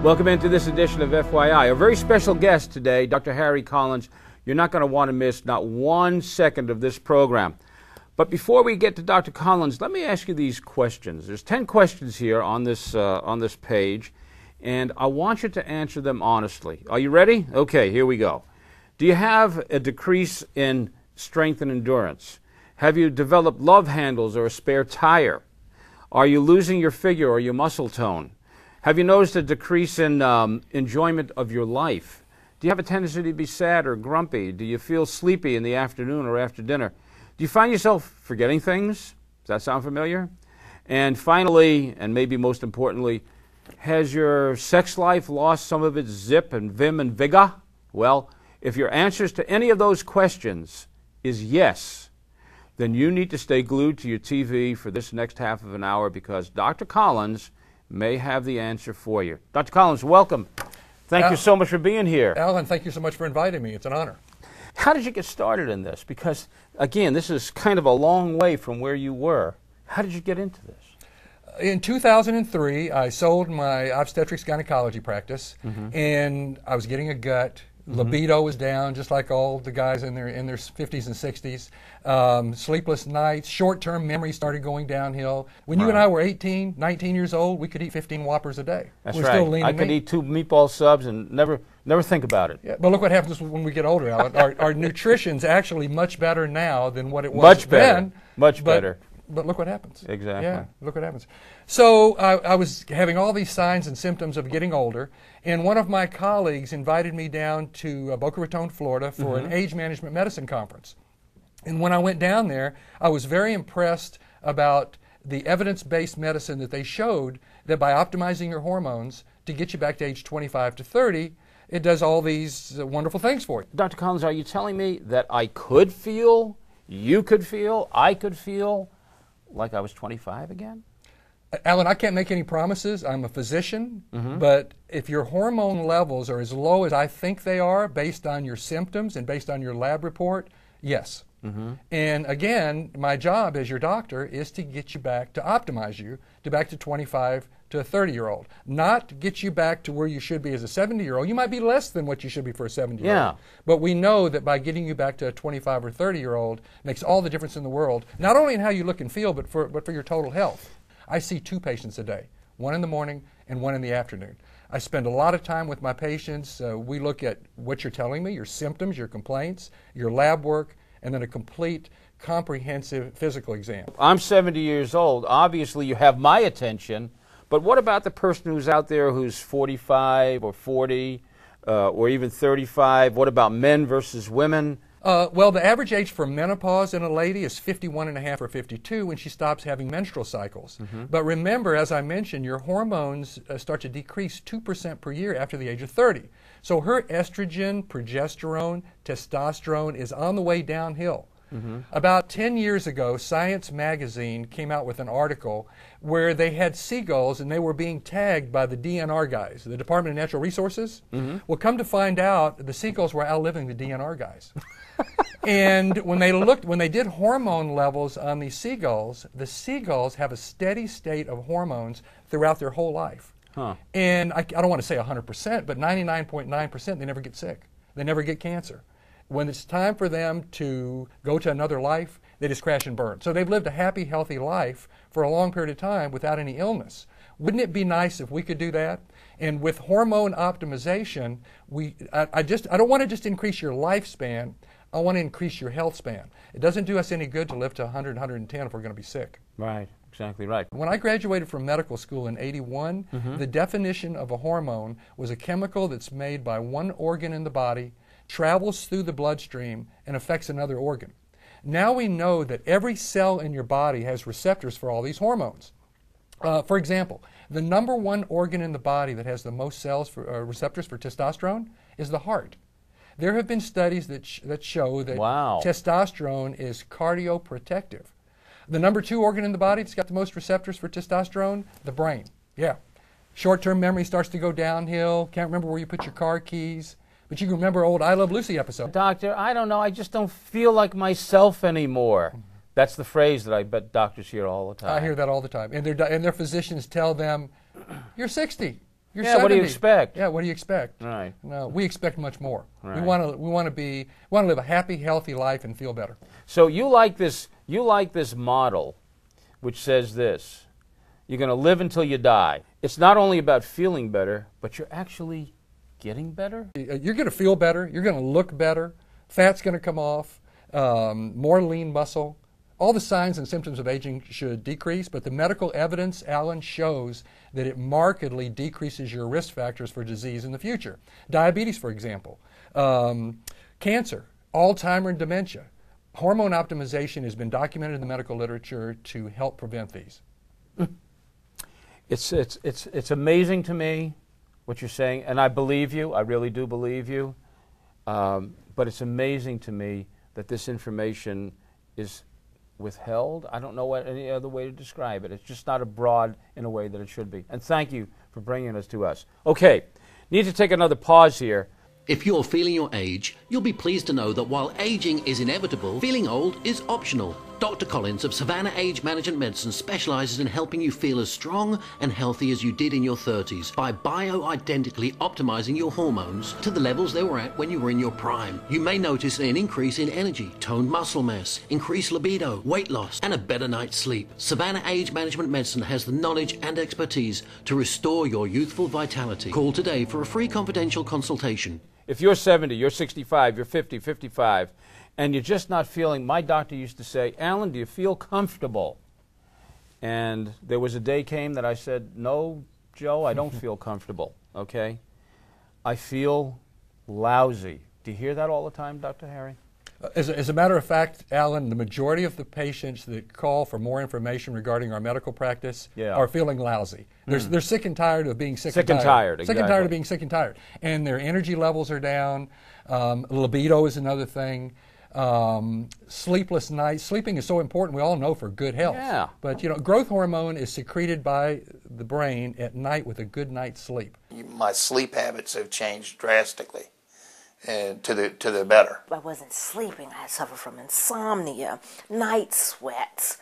Welcome into this edition of FYI. A very special guest today, Dr. Harry Collins. You're not going to want to miss not 1 second of this program. But before we get to Dr. Collins, let me ask you these questions. There's 10 questions here on this page, and I want you to answer them honestly. Are you ready? Okay, here we go. Do you have a decrease in strength and endurance? Have you developed love handles or a spare tire? Are you losing your figure or your muscle tone? Have you noticed a decrease in enjoyment of your life? Do you have a tendency to be sad or grumpy? Do you feel sleepy in the afternoon or after dinner? Do you find yourself forgetting things? Does that sound familiar? And finally, and maybe most importantly, has your sex life lost some of its zip and vim and vigor? Well, if your answers to any of those questions is yes, then you need to stay glued to your TV for this next half of an hour, because Dr. Collins may have the answer for you. Dr. Collins, welcome. Thank you so much for being here. Alan, thank you so much for inviting me. It's an honor. How did you get started in this? Because, again, this is kind of a long way from where you were. How did you get into this? In 2003, I sold my obstetrics gynecology practice, and I was getting a gut. Libido was down, just like all the guys in their 50s and 60s. Sleepless nights, short-term memory started going downhill. When you and I were 18, 19 years old, we could eat 15 Whoppers a day. That's we're right. Still lean I could eat 2 meatball subs and never think about it. Yeah, but look what happens when we get older, Alan. Our nutrition's actually much better now than what it was then. Much better. But look what happens. Exactly. Yeah, look what happens. So I was having all these signs and symptoms of getting older, and one of my colleagues invited me down to Boca Raton, Florida for an age management medicine conference. And when I went down there, I was very impressed about the evidence-based medicine that they showed, that by optimizing your hormones to get you back to age 25 to 30, it does all these wonderful things for you. Dr. Collins, are you telling me that I could feel, you could feel, I could feel like I was 25 again? Alan, I can't make any promises. I'm a physician, but if your hormone levels are as low as I think they are based on your symptoms and based on your lab report, yes. And again, my job as your doctor is to get you back, to optimize you to back to 25 to a 30-year-old, not get you back to where you should be as a 70-year-old. You might be less than what you should be for a 70-year-old. Yeah. But we know that by getting you back to a 25 or 30-year-old makes all the difference in the world, not only in how you look and feel, but for your total health. I see 2 patients a day, one in the morning and one in the afternoon. I spend a lot of time with my patients. We look at what you're telling me, your symptoms, your complaints, your lab work, and then a complete, comprehensive physical exam. I'm 70 years old. Obviously, you have my attention, but what about the person who's out there who's 45 or 40 or even 35? What about men versus women? Well, the average age for menopause in a lady is 51.5 or 52 when she stops having menstrual cycles. But remember, as I mentioned, your hormones start to decrease 2% per year after the age of 30. So her estrogen, progesterone, testosterone is on the way downhill. About 10 years ago, Science magazine came out with an article where they had seagulls and they were being tagged by the DNR guys, the Department of Natural Resources. Well, come to find out, the seagulls were outliving the DNR guys. And when they did hormone levels on these seagulls, the seagulls have a steady state of hormones throughout their whole life. And I don't want to say 100%, but 99.9% they never get sick. They never get cancer. When it's time for them to go to another life, they just crash and burn. So they've lived a happy, healthy life for a long period of time without any illness. Wouldn't it be nice if we could do that? And with hormone optimization, I don't want to just increase your lifespan. I want to increase your health span. It doesn't do us any good to live to 100, 110 if we're going to be sick. Right, exactly right. When I graduated from medical school in '81, the definition of a hormone was a chemical that's made by one organ in the body, travels through the bloodstream, and affects another organ. Now we know that every cell in your body has receptors for all these hormones. For example, the #1 organ in the body that has the most cells for receptors for testosterone is the heart. There have been studies that show that testosterone is cardioprotective. The #2 organ in the body that's got the most receptors for testosterone, the brain. Yeah. Short-term memory starts to go downhill. Can't remember where you put your car keys. But you can remember old I Love Lucy episode. Doctor, I don't know. I just don't feel like myself anymore. That's the phrase that I bet doctors hear all the time. I hear that all the time. And their physicians tell them, you're 60. You're Yeah, 70. what do you expect? Yeah, what do you expect? Right. No, we expect much more. Right. We want to live a happy, healthy life and feel better. So you like this model, which says this: you're going to live until you die. It's not only about feeling better, but you're actually getting better. You're going to feel better. You're going to look better. Fat's going to come off. More lean muscle. All the signs and symptoms of aging should decrease, but the medical evidence, Alan, shows that it markedly decreases your risk factors for disease in the future. Diabetes, for example, cancer, Alzheimer's and dementia. Hormone optimization has been documented in the medical literature to help prevent these. It's amazing to me what you're saying, and I believe you. I really do believe you. But it's amazing to me that this information is withheld. I don't know any other way to describe it. It's just not abroad in a way that it should be. And thank you for bringing this to us. Okay, need to take another pause here. If you're feeling your age, you'll be pleased to know that while aging is inevitable, feeling old is optional. Dr. Collins of Savannah Age Management Medicine specializes in helping you feel as strong and healthy as you did in your 30s by bioidentically optimizing your hormones to the levels they were at when you were in your prime. You may notice an increase in energy, toned muscle mass, increased libido, weight loss, and a better night's sleep. Savannah Age Management Medicine has the knowledge and expertise to restore your youthful vitality. Call today for a free confidential consultation. If you're 70, you're 65, you're 50, 55, and you're just not feeling, my doctor used to say, Alan, do you feel comfortable? And there was a day came that I said, no, Joe, I don't feel comfortable, okay? I feel lousy. Do you hear that all the time, Dr. Harry? As a matter of fact, Alan, the majority of the patients that call for more information regarding our medical practice are feeling lousy. They're sick and tired of being sick and tired. Exactly. Sick and tired of being sick and tired. And their energy levels are down. Libido is another thing. Sleepless nights. Sleeping is so important, we all know, for good health. Yeah. But, you know, growth hormone is secreted by the brain at night with a good night's sleep. My sleep habits have changed drastically. To the better. I wasn't sleeping. I suffered from insomnia, night sweats,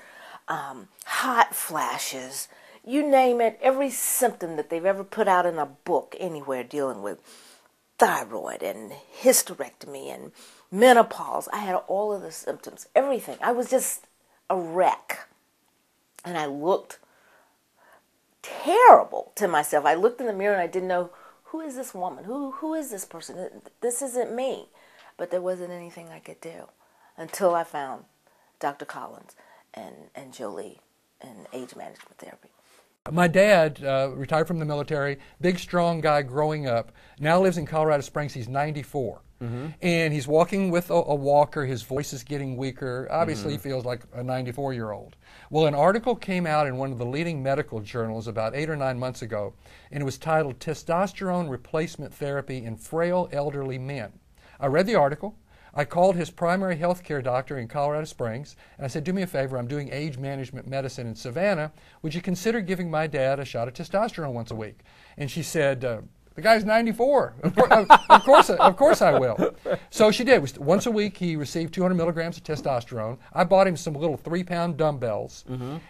hot flashes, you name it, every symptom that they've ever put out in a book anywhere dealing with thyroid and hysterectomy and menopause. I had all of the symptoms, everything. I was just a wreck. And I looked terrible to myself. I looked in the mirror and I didn't know, who is this woman? Who is this person? This isn't me. But there wasn't anything I could do until I found Dr. Collins and Jolie and age management therapy. My dad retired from the military, big, strong guy growing up, now lives in Colorado Springs. He's 94. And he's walking with a walker. His voice is getting weaker. Obviously, he feels like a 94-year-old. Well, an article came out in one of the leading medical journals about 8 or 9 months ago, and it was titled Testosterone Replacement Therapy in Frail Elderly Men. I read the article. I called his primary health care doctor in Colorado Springs, and I said, do me a favor, I'm doing age management medicine in Savannah. Would you consider giving my dad a shot of testosterone once a week? And she said, the guy's 94. Of course I will. So she did. Once a week, he received 200 milligrams of testosterone. I bought him some little 3-pound dumbbells.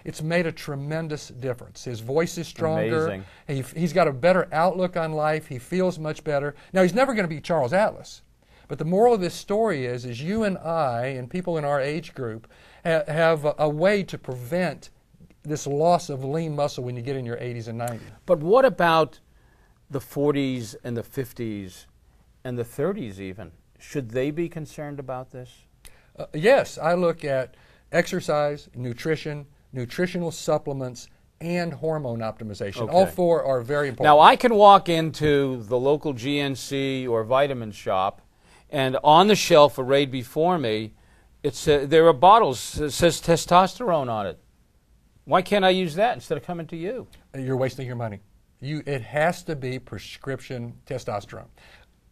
It's made a tremendous difference. His voice is stronger. He's got a better outlook on life. He feels much better. Now, he's never going to be Charles Atlas. But the moral of this story is you and I and people in our age group have a way to prevent this loss of lean muscle when you get in your 80s and 90s. But what about the 40s and the 50s and the 30s even? Should they be concerned about this? Yes, I look at exercise, nutrition, nutritional supplements, and hormone optimization. Okay. All four are very important. Now, I can walk into the local GNC or vitamin shop, and on the shelf arrayed before me, there are bottles that says testosterone on it. Why can't I use that instead of coming to you? You're wasting your money. It has to be prescription testosterone.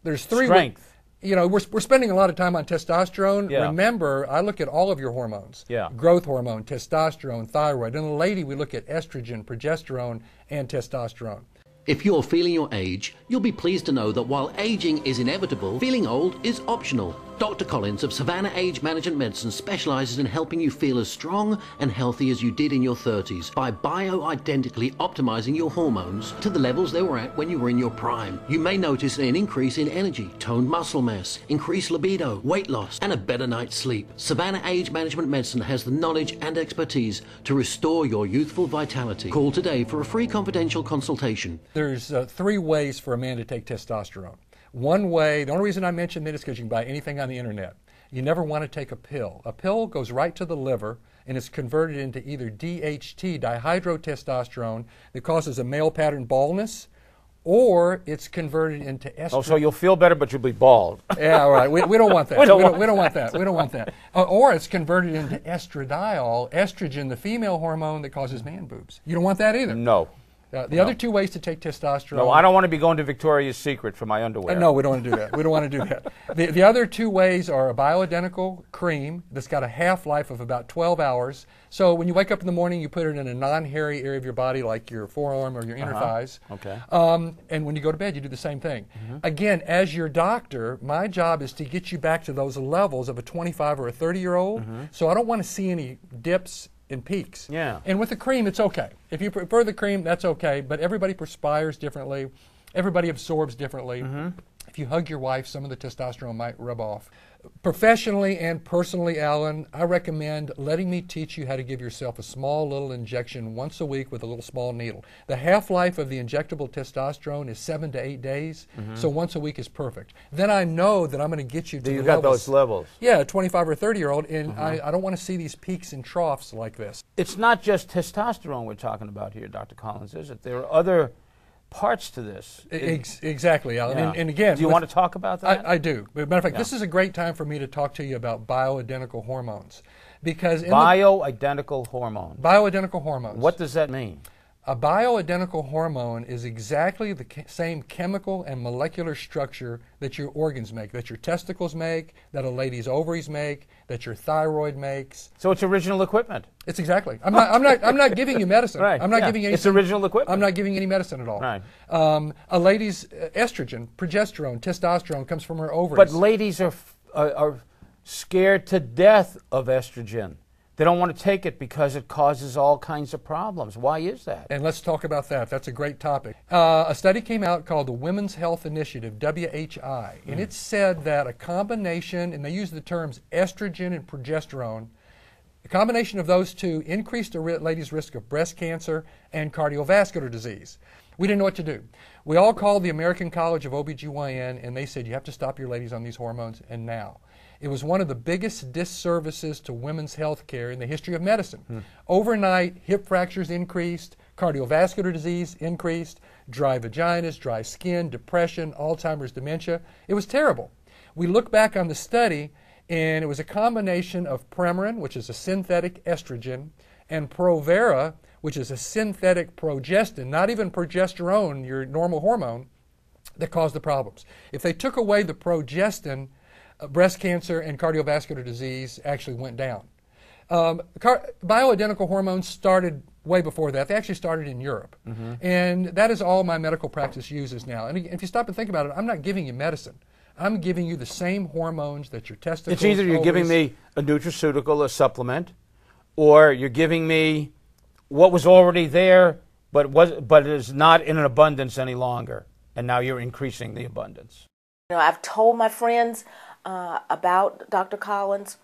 There's three. Strength. You know, we're spending a lot of time on testosterone. Yeah. Remember, I look at all of your hormones. Yeah. Growth hormone, testosterone, thyroid. In a lady, we look at estrogen, progesterone, and testosterone. If you're feeling your age, you'll be pleased to know that while aging is inevitable, feeling old is optional. Dr. Collins of Savannah Age Management Medicine specializes in helping you feel as strong and healthy as you did in your 30s by bioidentically optimizing your hormones to the levels they were at when you were in your prime. You may notice an increase in energy, toned muscle mass, increased libido, weight loss, and a better night's sleep. Savannah Age Management Medicine has the knowledge and expertise to restore your youthful vitality. Call today for a free confidential consultation. There's 3 ways for a man to take testosterone. One way, the only reason I mention that is because you can buy anything on the internet. You never want to take a pill. A pill goes right to the liver and is converted into either DHT, dihydrotestosterone, that causes a male pattern baldness, or it's converted into estrogen. Oh, so you'll feel better, but you'll be bald. Yeah, all right. We don't want that. We don't want that. We don't want that. Or it's converted into estradiol, estrogen, the female hormone that causes man boobs. You don't want that either. No. The other 2 ways to take testosterone. No, I don't want to be going to Victoria's Secret for my underwear. No, we don't want to do that. We don't want to do that. The other 2 ways are a bioidentical cream that's got a half-life of about 12 hours. So when you wake up in the morning, you put it in a non-hairy area of your body like your forearm or your inner thighs. Okay. And when you go to bed, you do the same thing. Again, as your doctor, my job is to get you back to those levels of a 25 or a 30-year-old. So I don't want to see any dips and peaks. Yeah. And with the cream, it's okay. If you prefer the cream, that's okay. But everybody perspires differently. Everybody absorbs differently. If you hug your wife, some of the testosterone might rub off. Professionally and personally, Alan, I recommend letting me teach you how to give yourself a small little injection once a week with a little small needle. The half-life of the injectable testosterone is 7 to 8 days, so once a week is perfect. Then I know that I'm going to get you to You the got levels. those levels. Yeah, a 25 or 30-year-old, and I don't want to see these peaks and troughs like this. It's not just testosterone we're talking about here, Dr. Collins, is it? There are other parts to this. Exactly, Alan. Yeah. And again, do you want to talk about that? I do. As a matter of fact, this is a great time for me to talk to you about bioidentical hormones. Because bioidentical hormones. Bioidentical hormones. What does that mean? A bioidentical hormone is exactly the same chemical and molecular structure that your organs make, that your testicles make, that a lady's ovaries make, that your thyroid makes. So it's original equipment. It's exactly. I'm not giving you medicine. Right. I'm not giving you It's original equipment. I'm not giving any medicine at all. Right. A lady's estrogen, progesterone, testosterone comes from her ovaries. But ladies are scared to death of estrogen. They don't want to take it because it causes all kinds of problems. Why is that? And let's talk about that. That's a great topic. A study came out called the Women's Health Initiative, WHI, and it said that a combination, and they use the terms estrogen and progesterone, a combination of those 2 increased a lady's risk of breast cancer and cardiovascular disease. We didn't know what to do. We all called the American College of OBGYN, and they said, you have to stop your ladies on these hormones, and now. It was one of the biggest disservices to women's health care in the history of medicine. Overnight, hip fractures increased, cardiovascular disease increased, dry vaginas, dry skin, depression, Alzheimer's, dementia. It was terrible. We look back on the study, and it was a combination of Premarin, which is a synthetic estrogen, and Provera, which is a synthetic progestin, not even progesterone, your normal hormone, that caused the problems. If they took away the progestin, breast cancer and cardiovascular disease actually went down. Bioidentical hormones started way before that. They actually started in Europe. And that is all my medical practice uses now. And if you stop and think about it, I'm not giving you medicine. I'm giving you the same hormones that your testicles... It's either you're giving me a nutraceutical, a supplement, or you're giving me what was already there but is not in an abundance any longer. And now you're increasing the abundance. You know, I've told my friends about Dr. Collins,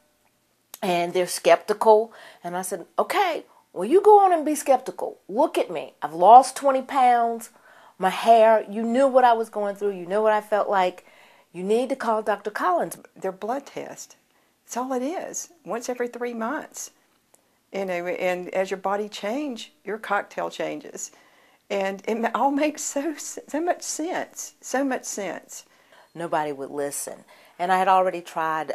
and they're skeptical. And I said, okay, well, you go on and be skeptical. Look at me. I've lost 20 pounds. My hair, you knew what I was going through. You knew what I felt like. You need to call Dr. Collins. Their blood test. That's all it is. Once every 3 months. You know, and as your body changes, your cocktail changes. And it all makes so much sense. So much sense. Nobody would listen. And I had already tried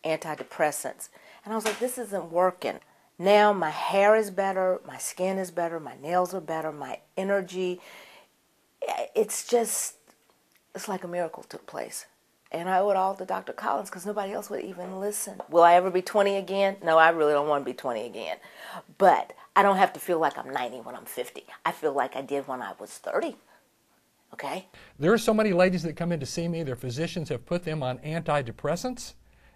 antidepressants. And I was like, this isn't working. Now my hair is better, my skin is better, my nails are better, my energy. It's like a miracle took place. And I owe it all to Dr. Collins because nobody else would even listen. Will I ever be 20 again? No, I really don't want to be 20 again. But I don't have to feel like I'm 90 when I'm 50. I feel like I did when I was 30. Okay? There are so many ladies that come in to see me, their physicians have put them on antidepressants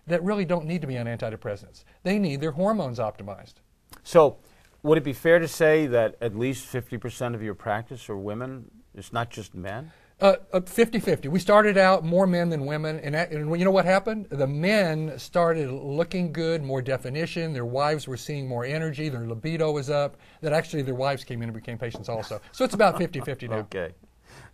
that really don't need to be on antidepressants. They need their hormones optimized. So, would it be fair to say that at least 50% of your practice are women? It's not just men? 50-50. We started out more men than women, and you know what happened? The men started looking good, more definition, their wives were seeing more energy, their libido was up, that actually their wives came in and became patients also. So it's about 50-50 now. Okay.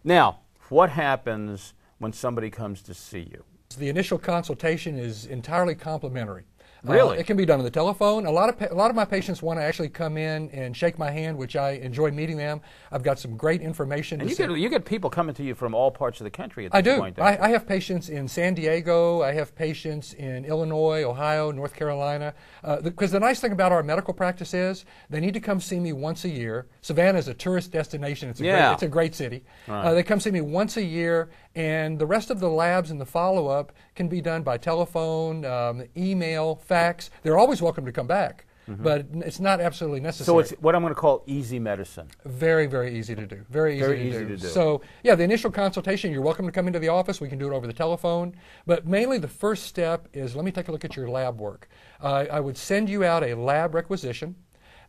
Now, what happens when somebody comes to see you? The initial consultation is entirely complimentary. Really? It can be done on the telephone. A lot of my patients want to actually come in and shake my hand, which I enjoy meeting them. I've got some great information. And you get people coming to you from all parts of the country at this point. I do. I have patients in San Diego. I have patients in Illinois, Ohio, North Carolina. Because the nice thing about our medical practice is they need to come see me once a year. Savannah is a tourist destination. It's a great city. Right. They come see me once a year, and the rest of the labs and the follow-up can be done by telephone, email, fax. They're always welcome to come back, but it's not absolutely necessary. So it's what I'm going to call easy medicine. Very, very easy to do. Very easy to do. So, yeah, the initial consultation, you're welcome to come into the office. We can do it over the telephone. But mainly the first step is, let me take a look at your lab work. I would send you out a lab requisition.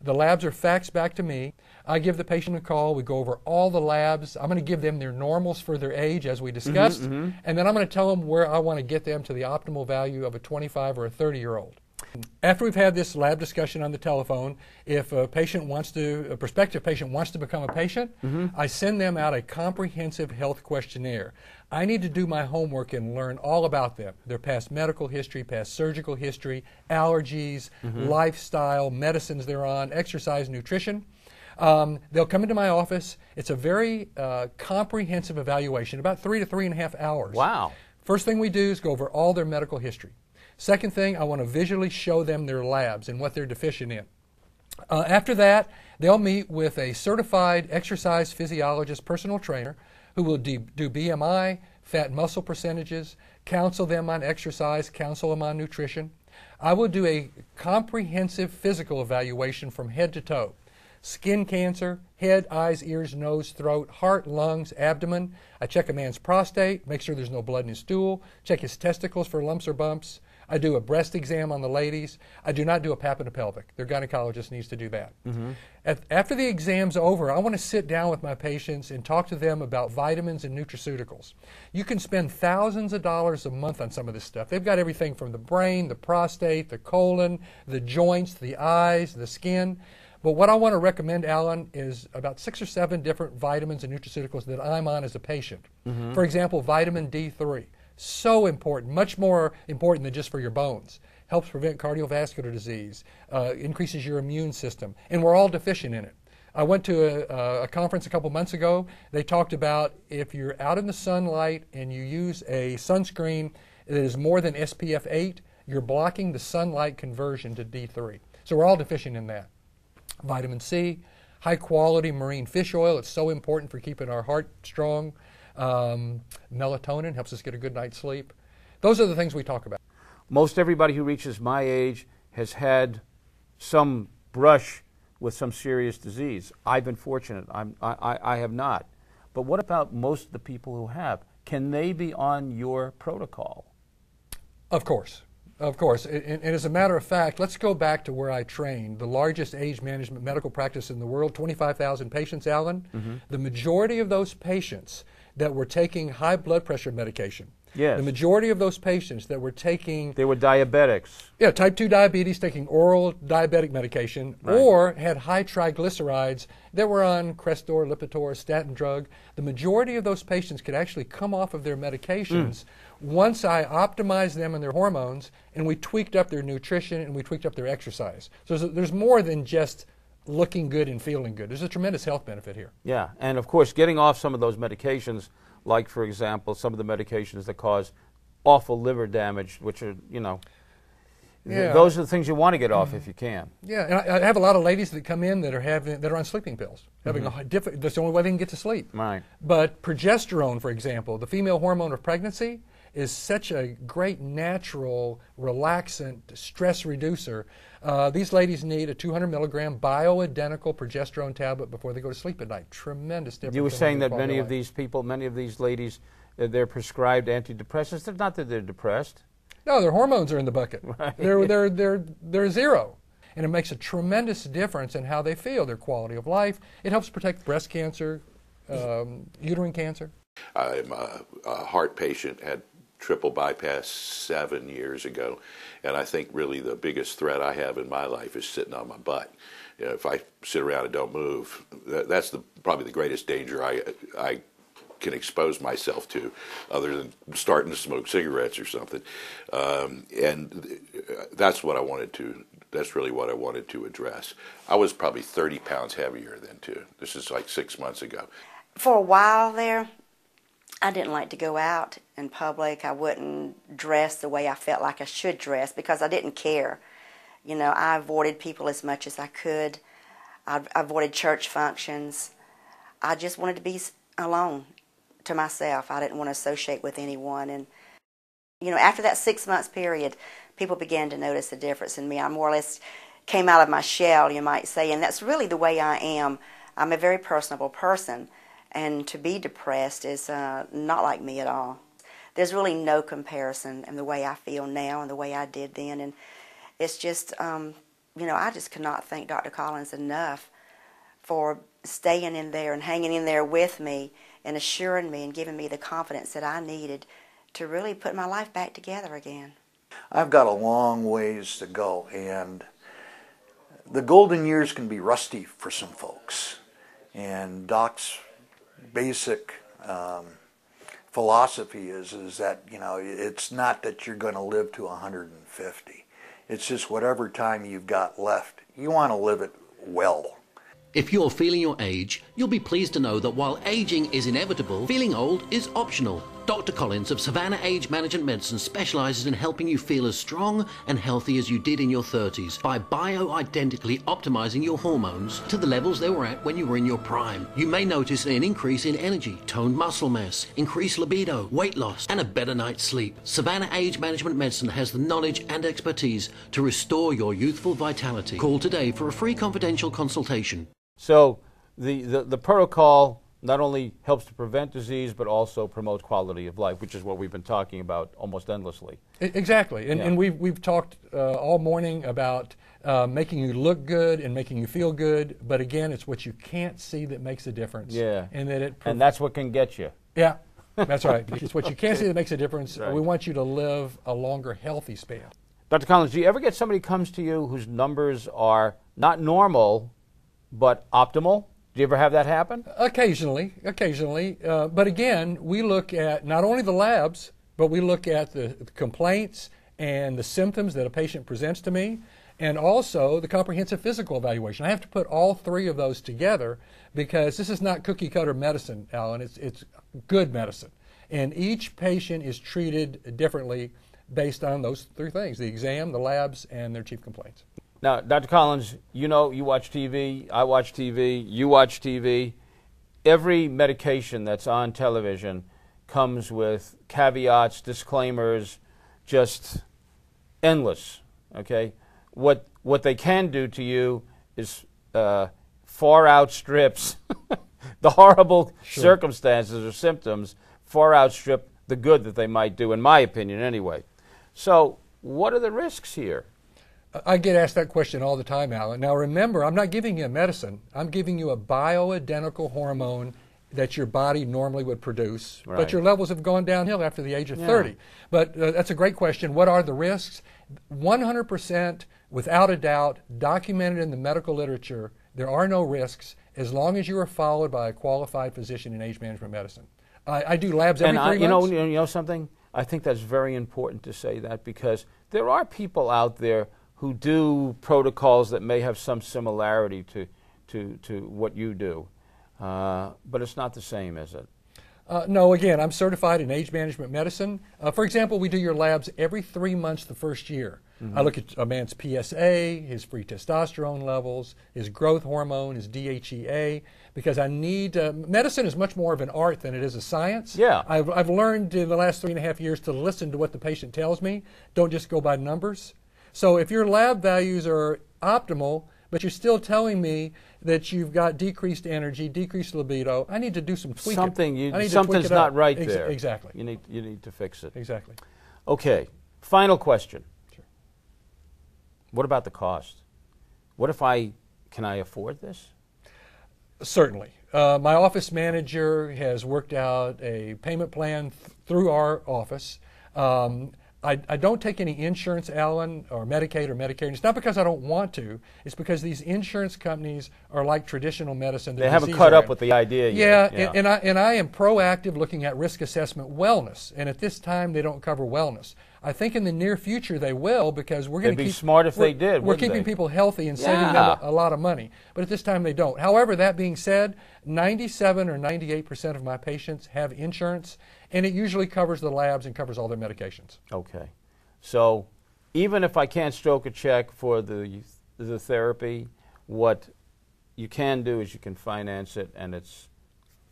The labs are faxed back to me. I give the patient a call. We go over all the labs. I'm going to give them their normals for their age, as we discussed, and then I'm going to tell them where I want to get them to the optimal value of a 25 or a 30-year-old. After we've had this lab discussion on the telephone, if a prospective patient wants to become a patient, I send them out a comprehensive health questionnaire. I need to do my homework and learn all about them, their past medical history, past surgical history, allergies, lifestyle, medicines they're on, exercise, nutrition. They'll come into my office. It's a very comprehensive evaluation, about 3 to 3.5 hours. Wow. First thing we do is go over all their medical history. Second thing, I want to visually show them their labs and what they're deficient in. After that, they'll meet with a certified exercise physiologist personal trainer who will do BMI, fat and muscle percentages, counsel them on exercise, counsel them on nutrition. I will do a comprehensive physical evaluation from head to toe. Skin cancer, head, eyes, ears, nose, throat, heart, lungs, abdomen. I check a man's prostate, make sure there's no blood in his stool, check his testicles for lumps or bumps. I do a breast exam on the ladies. I do not do a pap and a pelvic. Their gynecologist needs to do that. After the exam's over, I want to sit down with my patients and talk to them about vitamins and nutraceuticals. You can spend thousands of dollars a month on some of this stuff. They've got everything from the brain, the prostate, the colon, the joints, the eyes, the skin. But what I want to recommend, Alan, is about 6 or 7 different vitamins and nutraceuticals that I'm on as a patient. For example, vitamin D3. So important, much more important than just for your bones. Helps prevent cardiovascular disease, increases your immune system, and we're all deficient in it. I went to a conference a couple months ago. They talked about if you're out in the sunlight and you use a sunscreen that is more than SPF 8, you're blocking the sunlight conversion to D3. So we're all deficient in that. Vitamin C, high quality marine fish oil. It's so important for keeping our heart strong. Melatonin helps us get a good night's sleep. Those are the things we talk about. Most everybody who reaches my age has had some brush with some serious disease. I've been fortunate. I have not. But what about most of the people who have? Can they be on your protocol? Of course. Of course. And as a matter of fact, let's go back to where I trained, the largest age management medical practice in the world, 25,000 patients, Alan. The majority of those patients that were taking high blood pressure medication. Yes. The majority of those patients that were taking... They were diabetics. Yeah, type 2 diabetes, taking oral diabetic medication, or had high triglycerides that were on Crestor, Lipitor, statin drug. The majority of those patients could actually come off of their medications once I optimized them and their hormones, and we tweaked up their nutrition and we tweaked up their exercise. So there's more than just looking good and feeling good. There's a tremendous health benefit here. Yeah, and of course getting off some of those medications, like for example some of the medications that cause awful liver damage, which are, you know, those are the things you want to get off if you can. Yeah, and I have a lot of ladies that come in that are on sleeping pills, having that's the only way they can get to sleep. Right. But progesterone, for example, the female hormone of pregnancy, is such a great natural, relaxant, stress reducer. These ladies need a 200 milligram bioidentical progesterone tablet before they go to sleep at night. Tremendous difference. You were saying that many of life. these people, many of these ladies, they're prescribed antidepressants. It's not that they're depressed. No, their hormones are in the bucket. Right. They're zero. And it makes a tremendous difference in how they feel, their quality of life. It helps protect breast cancer, uterine cancer. I'm a heart patient, had triple bypass 7 years ago, and I think really the biggest threat I have in my life is sitting on my butt. You know, if I sit around and don't move, that's probably the greatest danger I can expose myself to, other than starting to smoke cigarettes or something. And that's what I wanted to. That's really what I wanted to address. I was probably 30 pounds heavier then too. This is like 6 months ago. For a while there, I didn't like to go out in public. I wouldn't dress the way I felt like I should dress because I didn't care. You know, I avoided people as much as I could. I avoided church functions. I just wanted to be alone to myself. I didn't want to associate with anyone. And, you know, after that 6 months period, people began to notice the difference in me. I more or less came out of my shell, you might say, and that's really the way I am. I'm a very personable person, and to be depressed is not like me at all. There's really no comparison in the way I feel now and the way I did then, and it's just, you know, I just cannot thank Dr. Collins enough for staying in there and hanging in there with me and assuring me and giving me the confidence that I needed to really put my life back together again. I've got a long ways to go, and the golden years can be rusty for some folks. And Doc's basic philosophy is that, you know, it's not that you're going to live to 150. It's just whatever time you've got left, you want to live it well. If you're feeling your age, you'll be pleased to know that while aging is inevitable, feeling old is optional. Dr. Collins of Savannah Age Management Medicine specializes in helping you feel as strong and healthy as you did in your 30s by bioidentically optimizing your hormones to the levels they were at when you were in your prime. You may notice an increase in energy, toned muscle mass, increased libido, weight loss, and a better night's sleep. Savannah Age Management Medicine has the knowledge and expertise to restore your youthful vitality. Call today for a free confidential consultation. So the protocol not only helps to prevent disease, but also promotes quality of life, which is what we've been talking about almost endlessly. Exactly, and we've talked all morning about making you look good and making you feel good, but again, it's what you can't see that makes a difference. Yeah, and that's what can get you. Yeah, that's right. It's what you can't see that makes a difference. Right. We want you to live a longer, healthy span. Dr. Collins, do you ever get somebody comes to you whose numbers are not normal, but optimal? Do you ever have that happen? Occasionally. But again, we look at not only the labs, but we look at the complaints and the symptoms that a patient presents to me, and also the comprehensive physical evaluation. I have to put all three of those together because this is not cookie-cutter medicine, Alan. It's good medicine. And each patient is treated differently based on those three things, the exam, the labs, and their chief complaints. Now, Dr. Collins, you know, you watch TV, I watch TV, you watch TV. Every medication that's on television comes with caveats, disclaimers, just endless, okay? What they can do to you is far outstrips the horrible circumstances or symptoms, far outstrip the good that they might do, in my opinion anyway. So what are the risks here? I get asked that question all the time, Alan. Now remember, I'm not giving you a medicine. I'm giving you a bioidentical hormone that your body normally would produce, Right. but your levels have gone downhill after the age of 30. But that's a great question. What are the risks? 100%, without a doubt, documented in the medical literature, there are no risks as long as you are followed by a qualified physician in age management medicine. I do labs every 3 months. You know something? I think that's very important to say that because there are people out there who do protocols that may have some similarity to what you do. But it's not the same, is it? No, again, I'm certified in age management medicine. For example, we do your labs every 3 months the first year. I look at a man's PSA, his free testosterone levels, his growth hormone, his DHEA, because I need, medicine is much more of an art than it is a science. Yeah. I've learned in the last 3.5 years to listen to what the patient tells me. Don't just go by numbers. So if your lab values are optimal, but you're still telling me that you've got decreased energy, decreased libido, I need to do some tweaking. Something's not right there. Exactly. You need to fix it. Exactly. Okay, final question. Sure. What about the cost? What if can I afford this? Certainly. My office manager has worked out a payment plan through our office. I don't take any insurance, Alan, or Medicaid or Medicare. And it's not because I don't want to. It's because these insurance companies are like traditional medicine. They haven't caught up with the idea yet. Yeah. And I am proactive looking at risk assessment wellness. And at this time, they don't cover wellness. I think in the near future they will, because we're going to keep... They'd be smart if they did, We're keeping people healthy and saving them a lot of money. But at this time they don't. However, that being said, 97 or 98% of my patients have insurance, and it usually covers the labs and covers all their medications. Okay. So even if I can't stroke a check for the therapy, what you can do is you can finance it, and it's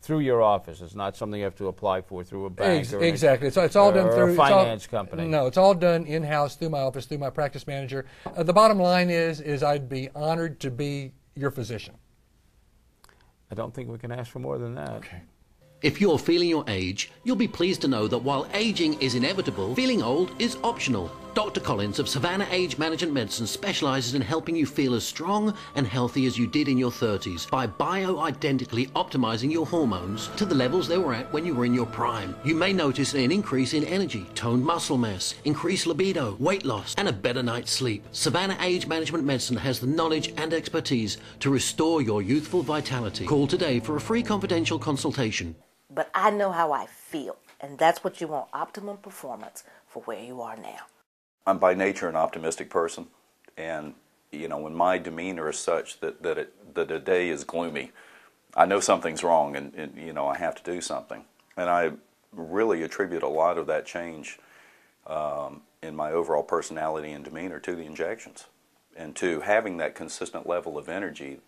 through your office. It's not something you have to apply for through a bank exactly. It's all done through a finance company. No, it's all done in-house through my office, through my practice manager. The bottom line is I'd be honored to be your physician. I don't think we can ask for more than that. Okay. If you're feeling your age, you'll be pleased to know that while aging is inevitable, feeling old is optional. Dr. Collins of Savannah Age Management Medicine specializes in helping you feel as strong and healthy as you did in your 30s by bioidentically optimizing your hormones to the levels they were at when you were in your prime. You may notice an increase in energy, toned muscle mass, increased libido, weight loss, and a better night's sleep. Savannah Age Management Medicine has the knowledge and expertise to restore your youthful vitality. Call today for a free confidential consultation. But I know how I feel, and that's what you want, optimum performance for where you are now. I'm by nature an optimistic person, and when my demeanor is such that a day is gloomy, I know something's wrong, and I have to do something. And I really attribute a lot of that change in my overall personality and demeanor to the injections, and to having that consistent level of energy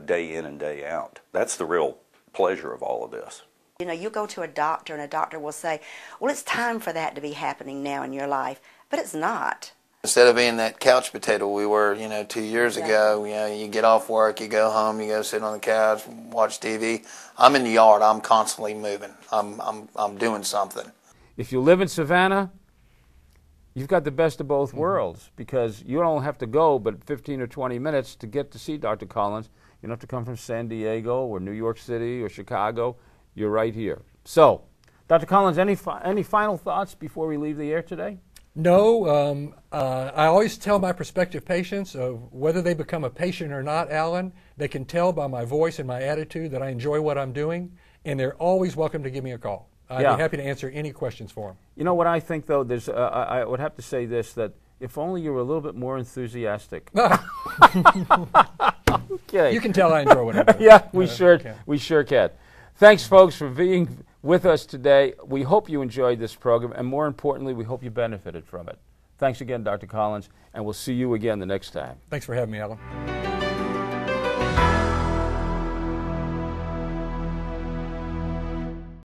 day in and day out. That's the real pleasure of all of this. You go to a doctor, and a doctor will say, well, it's time for that to be happening now in your life. But it's not. Instead of being that couch potato we were, 2 years ago, you get off work, you go home, you go sit on the couch, watch TV. I'm in the yard. I'm constantly moving. I'm doing something. If you live in Savannah, you've got the best of both worlds, because you don't have to go but 15 or 20 minutes to get to see Dr. Collins. You don't have to come from San Diego or New York City or Chicago. You're right here. So, Dr. Collins, any final thoughts before we leave the air today? No. I always tell my prospective patients, whether they become a patient or not, Alan, they can tell by my voice and my attitude that I enjoy what I'm doing, and they're always welcome to give me a call. I'd be happy to answer any questions for them. You know what I think, though? I would have to say this, that if only you were a little bit more enthusiastic. Okay. You can tell I enjoy what I'm doing. Yeah, we sure can. Thanks, folks, for being with us today. We hope you enjoyed this program, and more importantly, we hope you benefited from it. Thanks again, Dr. Collins, and we'll see you again the next time. Thanks for having me, Alan.